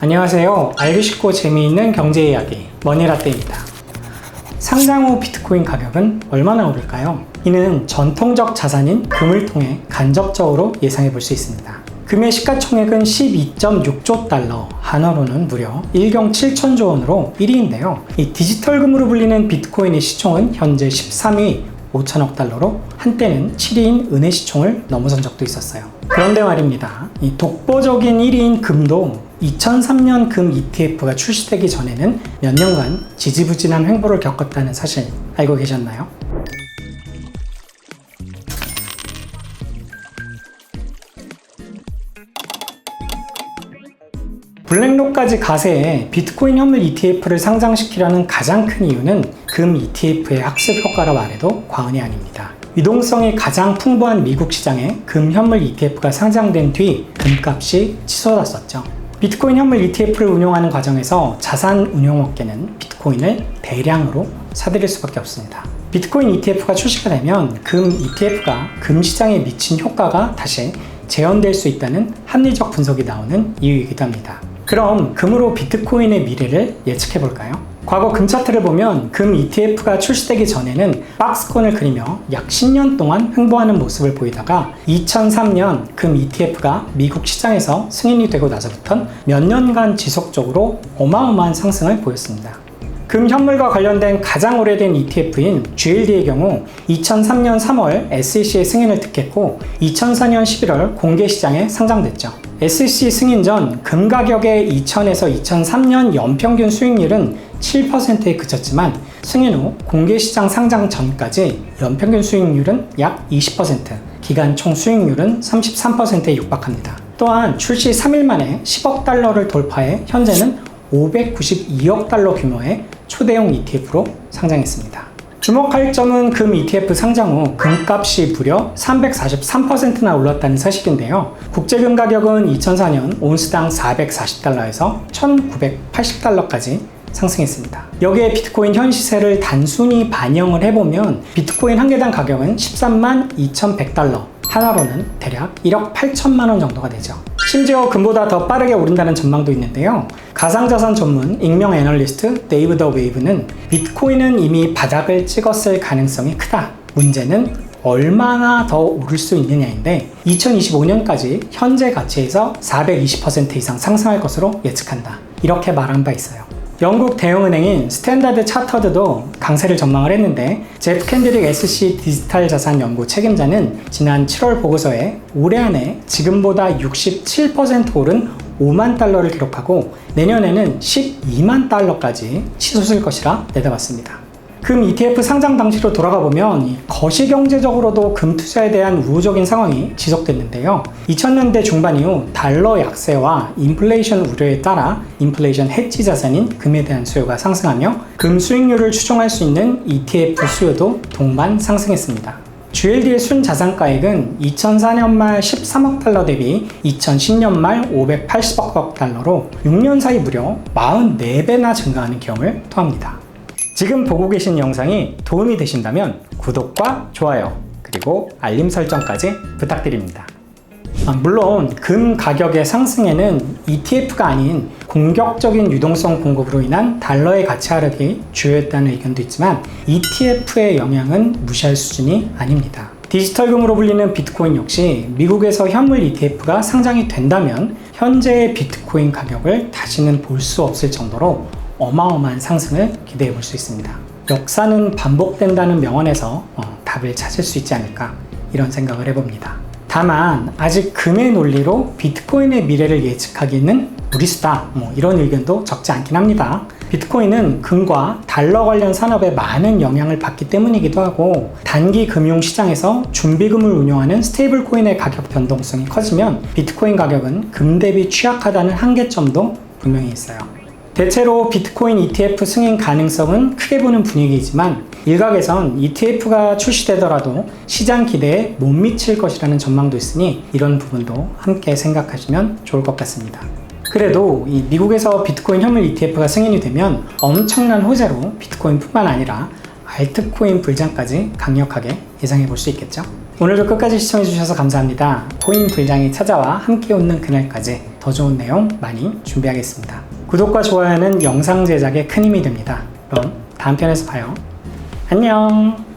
안녕하세요. 알기 쉽고 재미있는 경제 이야기 머니라떼입니다. 상장 후 비트코인 가격은 얼마나 오를까요? 이는 전통적 자산인 금을 통해 간접적으로 예상해 볼 수 있습니다. 금의 시가총액은 12.6조 달러, 한화로는 무려 1경 7천조 원으로 1위인데요. 이 디지털 금으로 불리는 비트코인의 시총은 현재 13위 5천억 달러로 한때는 7위인 은의 시총을 넘어선 적도 있었어요. 그런데 말입니다. 이 독보적인 1위인 금도 2003년 금 ETF가 출시되기 전에는 몇 년간 지지부진한 횡보를 겪었다는 사실 알고 계셨나요? 블랙록까지 가세에 비트코인 현물 ETF를 상장시키려는 가장 큰 이유는 금 ETF의 학습 효과라 말해도 과언이 아닙니다. 유동성이 가장 풍부한 미국 시장에 금 현물 ETF가 상장된 뒤 금값이 치솟았었죠. 비트코인 현물 ETF를 운용하는 과정에서 자산 운용업계는 비트코인을 대량으로 사들일 수밖에 없습니다. 비트코인 ETF가 출시가 되면 금 ETF가 금 시장에 미친 효과가 다시 재현될 수 있다는 합리적 분석이 나오는 이유이기도 합니다. 그럼 금으로 비트코인의 미래를 예측해 볼까요? 과거 금 차트를 보면 금 ETF가 출시되기 전에는 박스권을 그리며 약 10년 동안 횡보하는 모습을 보이다가 2003년 금 ETF가 미국 시장에서 승인이 되고 나서부터는 몇 년간 지속적으로 어마어마한 상승을 보였습니다. 금 현물과 관련된 가장 오래된 ETF인 GLD의 경우 2003년 3월 SEC의 승인을 득했고 2004년 11월 공개시장에 상장됐죠. SEC 승인 전 금 가격의 2000에서 2003년 연평균 수익률은 7%에 그쳤지만 승인 후 공개시장 상장 전까지 연평균 수익률은 약 20%, 기간 총 수익률은 33%에 육박합니다. 또한 출시 3일 만에 10억 달러를 돌파해 현재는 592억 달러 규모의 초대형 ETF로 상장했습니다. 주목할 점은 금 ETF 상장 후 금값이 무려 343%나 올랐다는 사실인데요. 국제금 가격은 2004년 온스당 440달러에서 1980달러까지 상승했습니다. 여기에 비트코인 현 시세를 단순히 반영을 해보면 비트코인 한 개당 가격은 13만 2100달러, 하나로는 대략 1억 8천만 원 정도가 되죠. 심지어 금보다 더 빠르게 오른다는 전망도 있는데요. 가상자산 전문 익명 애널리스트 데이브 더 웨이브는 비트코인은 이미 바닥을 찍었을 가능성이 크다. 문제는 얼마나 더 오를 수 있느냐인데 2025년까지 현재 가치에서 420% 이상 상승할 것으로 예측한다. 이렇게 말한 바 있어요. 영국 대형은행인 스탠다드 차터드도 강세를 전망을 했는데 제프 캔드릭 SC 디지털 자산 연구 책임자는 지난 7월 보고서에 올해 안에 지금보다 67% 오른 5만 달러를 기록하고 내년에는 12만 달러까지 치솟을 것이라 내다봤습니다. 금 ETF 상장 당시로 돌아가 보면 거시경제적으로도 금 투자에 대한 우호적인 상황이 지속됐는데요. 2000년대 중반 이후 달러 약세와 인플레이션 우려에 따라 인플레이션 해지 자산인 금에 대한 수요가 상승하며 금 수익률을 추정할 수 있는 ETF 수요도 동반 상승했습니다. GLD의 순자산가액은 2004년 말 13억 달러 대비 2010년 말 580억 달러로 6년 사이 무려 44배나 증가하는 기염을 토합니다. 지금 보고 계신 영상이 도움이 되신다면 구독과 좋아요 그리고 알림 설정까지 부탁드립니다. 물론 금 가격의 상승에는 ETF가 아닌 공격적인 유동성 공급으로 인한 달러의 가치 하락이 주요했다는 의견도 있지만 ETF의 영향은 무시할 수준이 아닙니다. 디지털금으로 불리는 비트코인 역시 미국에서 현물 ETF가 상장이 된다면 현재의 비트코인 가격을 다시는 볼 수 없을 정도로 어마어마한 상승을 기대해 볼 수 있습니다. 역사는 반복된다는 명언에서 답을 찾을 수 있지 않을까 이런 생각을 해봅니다. 다만 아직 금의 논리로 비트코인의 미래를 예측하기는 무리수다 이런 의견도 적지 않긴 합니다. 비트코인은 금과 달러 관련 산업에 많은 영향을 받기 때문이기도 하고 단기 금융 시장에서 준비금을 운용하는 스테이블 코인의 가격 변동성이 커지면 비트코인 가격은 금 대비 취약하다는 한계점도 분명히 있어요. 대체로 비트코인 ETF 승인 가능성은 크게 보는 분위기이지만 일각에선 ETF가 출시되더라도 시장 기대에 못 미칠 것이라는 전망도 있으니 이런 부분도 함께 생각하시면 좋을 것 같습니다. 그래도 이 미국에서 비트코인 현물 ETF가 승인이 되면 엄청난 호재로 비트코인뿐만 아니라 알트코인 불장까지 강력하게 예상해 볼 수 있겠죠? 오늘도 끝까지 시청해 주셔서 감사합니다. 코인 불장이 찾아와 함께 웃는 그날까지 더 더 좋은 내용 많이 준비하겠습니다. 구독과 좋아요는 영상 제작에 큰 힘이 됩니다. 그럼 다음 편에서 봐요. 안녕.